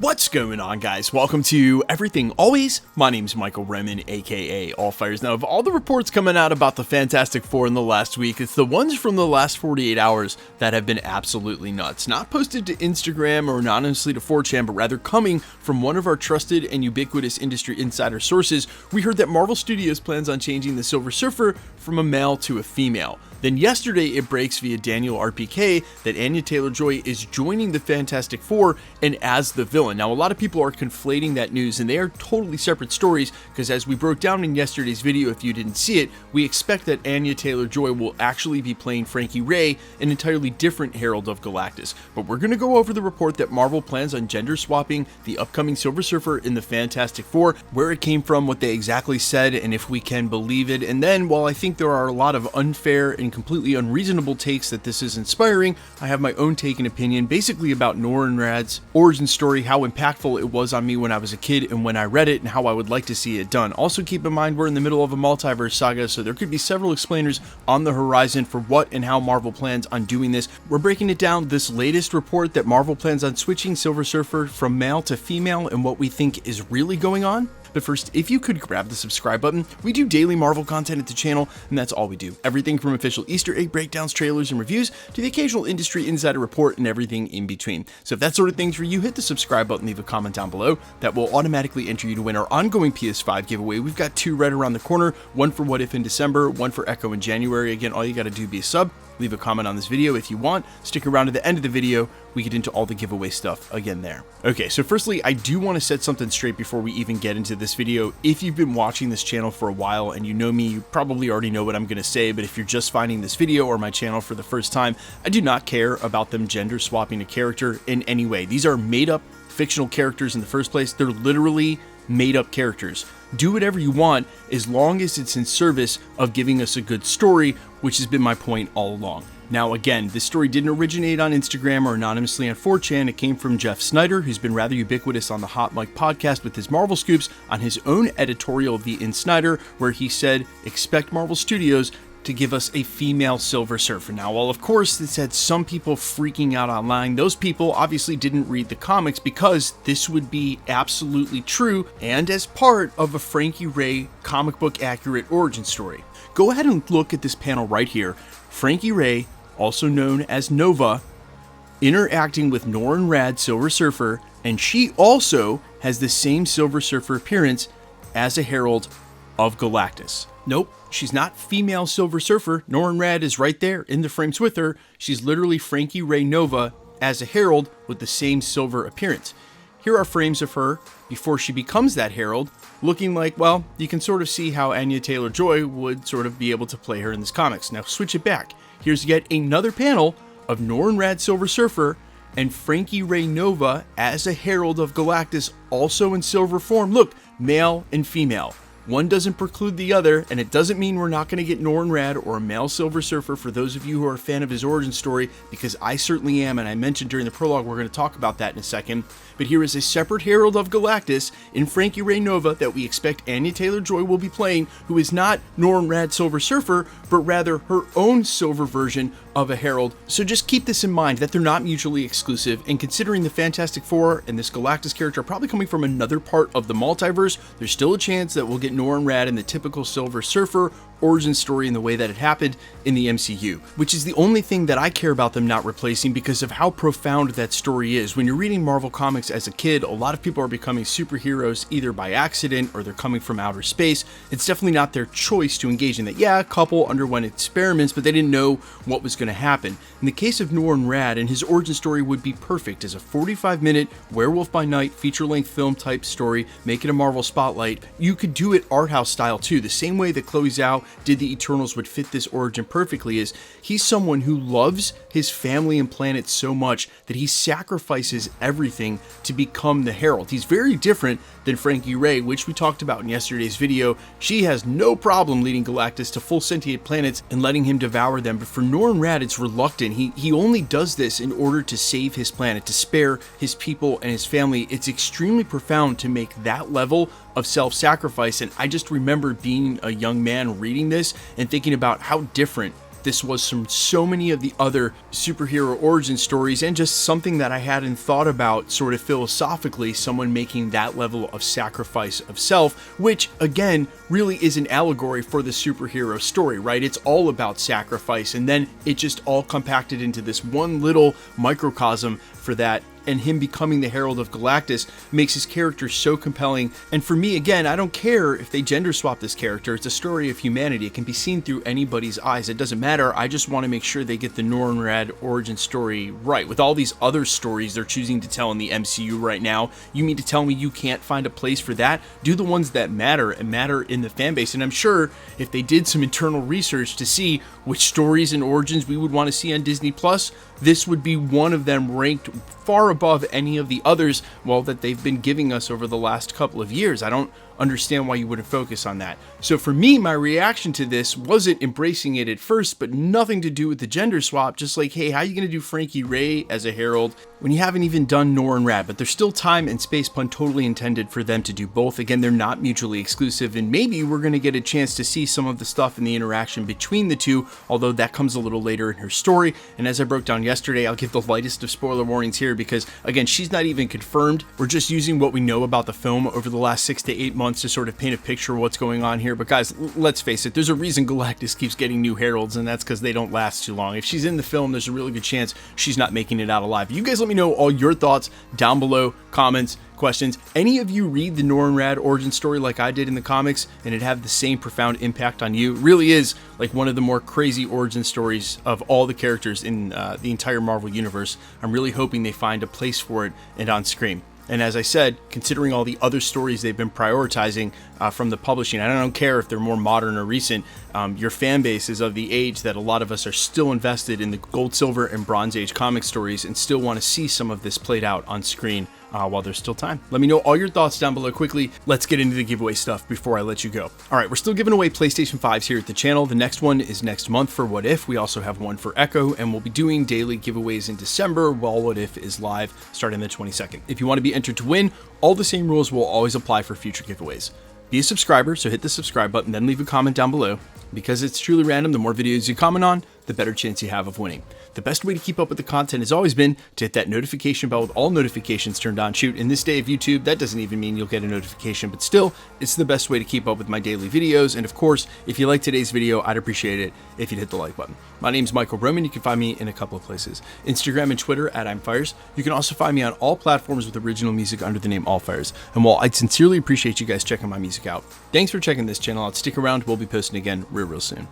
What's going on, guys? Welcome to Everything Always. My name's Michael Remen, aka Allfires. Now, of all the reports coming out about the Fantastic Four in the last week, it's the ones from the last 48 hours that have been absolutely nuts. Not posted to Instagram or anonymously to 4chan, but rather coming from one of our trusted and ubiquitous industry insider sources. We heard that Marvel Studios plans on changing the Silver Surfer from a male to a female. Then yesterday, it breaks via Daniel RPK that Anya Taylor-Joy is joining the Fantastic Four and as the villain. Now, a lot of people are conflating that news, and they are totally separate stories, because as we broke down in yesterday's video, if you didn't see it, we expect that Anya Taylor-Joy will actually be playing Frankie Ray, an entirely different Herald of Galactus. But we're going to go over the report that Marvel plans on gender swapping the upcoming Silver Surfer in the Fantastic Four, where it came from, what they exactly said, and if we can believe it. And then, while I think there are a lot of unfair and completely unreasonable takes that this is inspiring, I have my own take and opinion basically about Norrin Radd's origin story, how impactful it was on me when I was a kid and when I read it, and how I would like to see it done. Also, keep in mind we're in the middle of a multiverse saga, so there could be several explainers on the horizon for what and how Marvel plans on doing this. We're breaking it down, this latest report that Marvel plans on switching Silver Surfer from male to female and what we think is really going on. But first, if you could grab the subscribe button, we do daily Marvel content at the channel, and that's all we do. Everything from official Easter egg breakdowns, trailers, and reviews, to the occasional industry insider report and everything in between. So if that sort of thing's for you, hit the subscribe button, leave a comment down below. That will automatically enter you to win our ongoing PS5 giveaway. We've got two right around the corner, one for What If in December, one for Echo in January. Again, all you gotta do is be a sub. Leave a comment on this video if you want. Stick around to the end of the video. We get into all the giveaway stuff again there. Okay, so firstly, I do want to set something straight before we even get into this video. If you've been watching this channel for a while and you know me, you probably already know what I'm going to say, but if you're just finding this video or my channel for the first time, I do not care about them gender swapping a character in any way. These are made up fictional characters in the first place. They're literally made up characters. Do whatever you want as long as it's in service of giving us a good story, which has been my point all along. Now again, this story didn't originate on Instagram or anonymously on 4chan. It came from Jeff Snyder, who's been rather ubiquitous on the Hot Mic podcast with his Marvel scoops, on his own editorial of the In Snyder, where he said, expect Marvel Studios to give us a female Silver Surfer. Now, while of course this had some people freaking out online, those people obviously didn't read the comics, because this would be absolutely true and as part of a Frankie Ray comic book accurate origin story. Go ahead and look at this panel right here. Frankie Ray, also known as Nova, interacting with Norrin Radd, Silver Surfer, and she also has the same Silver Surfer appearance as a Herald of Galactus. Nope, she's not female Silver Surfer. Norrin Radd is right there in the frames with her. She's literally Frankie Ray Nova as a Herald with the same silver appearance. Here are frames of her before she becomes that Herald, looking like, well, you can sort of see how Anya Taylor-Joy would sort of be able to play her in this comics. Now switch it back. Here's yet another panel of Norrin Radd Silver Surfer and Frankie Ray Nova as a Herald of Galactus, also in silver form. Look, male and female. One doesn't preclude the other, and it doesn't mean we're not going to get Norrin Radd or a male Silver Surfer for those of you who are a fan of his origin story, because I certainly am, and I mentioned during the prologue we're going to talk about that in a second. But here is a separate Herald of Galactus in Frankie Ray Nova that we expect Anya Taylor-Joy will be playing, who is not Norrin Radd Silver Surfer, but rather her own silver version of a Herald. So just keep this in mind, that they're not mutually exclusive, and considering the Fantastic Four and this Galactus character are probably coming from another part of the multiverse, there's still a chance that we'll get Norrin Radd in the typical Silver Surfer origin story in the way that it happened in the MCU, which is the only thing that I care about them not replacing because of how profound that story is. When you're reading Marvel Comics as a kid, a lot of people are becoming superheroes either by accident or they're coming from outer space. It's definitely not their choice to engage in that. Yeah, a couple underwent experiments, but they didn't know what was going to happen. In the case of Norrin Radd, and his origin story would be perfect as a 45-minute Werewolf by Night feature-length film type story, make it a Marvel spotlight. You could do it art house style too, the same way that Chloe Zhao did the Eternals would fit this origin perfectly. Is he's someone who loves his family and planet so much that he sacrifices everything to become the Herald. He's very different than Frankie Ray, which we talked about in yesterday's video. She has no problem leading Galactus to full sentient planets and letting him devour them, but for Norrin Radd it's reluctant. He only does this in order to save his planet, to spare his people and his family. It's extremely profound to make that level of self-sacrifice, and I just remember being a young man reading this and thinking about how different this was from so many of the other superhero origin stories, and just something that I hadn't thought about sort of philosophically, someone making that level of sacrifice of self, which again really is an allegory for the superhero story, right? It's all about sacrifice, and then it just all compacted into this one little microcosm for that. And him becoming the Herald of Galactus makes his character so compelling. And for me, again, I don't care if they gender swap this character. It's a story of humanity. It can be seen through anybody's eyes. It doesn't matter. I just want to make sure they get the Norrin origin story right. With all these other stories they're choosing to tell in the MCU right now, you mean to tell me you can't find a place for that? Do the ones that matter and matter in the fan base. And I'm sure if they did some internal research to see which stories and origins we would want to see on Disney Plus, this would be one of them, ranked far above any of the others, well, that they've been giving us over the last couple of years. I don't understand why you wouldn't focus on that. So for me, my reaction to this wasn't embracing it at first, but nothing to do with the gender swap. Just like, hey, how are you going to do Frankie Ray as a Herald when you haven't even done Norrin Radd? But there's still time and space, pun totally intended, for them to do both. Again, they're not mutually exclusive, and maybe we're going to get a chance to see some of the stuff in the interaction between the two, although that comes a little later in her story. And as I broke down yesterday, I'll give the lightest of spoiler warnings here because, again, she's not even confirmed. We're just using what we know about the film over the last 6 to 8 months to sort of paint a picture of what's going on here. But guys, let's face it, there's a reason Galactus keeps getting new heralds, and that's because they don't last too long. If she's in the film, there's a really good chance she's not making it out alive. You guys let me know all your thoughts down below, comments, questions. Any of you read the Norrin Radd origin story like I did in the comics and it have the same profound impact on you? It really is like one of the more crazy origin stories of all the characters in the entire Marvel universe. I'm really hoping they find a place for it and on screen. And as I said, considering all the other stories they've been prioritizing from the publishing, I don't care if they're more modern or recent, your fan base is of the age that a lot of us are still invested in the Gold, Silver, and Bronze Age comic stories and still want to see some of this played out on screen while there's still time. Let me know all your thoughts down below quickly. Let's get into the giveaway stuff before I let you go. All right, we're still giving away PlayStation 5s here at the channel. The next one is next month for What If. We also have one for Echo, and we'll be doing daily giveaways in December while What If is live starting the 22nd. If you want to be entered to win, all the same rules will always apply for future giveaways. Be a subscriber, so hit the subscribe button, then leave a comment down below. Because it's truly random, the more videos you comment on, the better chance you have of winning. The best way to keep up with the content has always been to hit that notification bell with all notifications turned on. Shoot, in this day of YouTube, that doesn't even mean you'll get a notification, but still, it's the best way to keep up with my daily videos. And of course, if you like today's video, I'd appreciate it if you'd hit the like button. My name's Michael Roman. You can find me in a couple of places. Instagram and Twitter at I'mFires. You can also find me on all platforms with original music under the name Allfires. And while I'd sincerely appreciate you guys checking my music out, thanks for checking this channel out. Stick around, we'll be posting again real soon.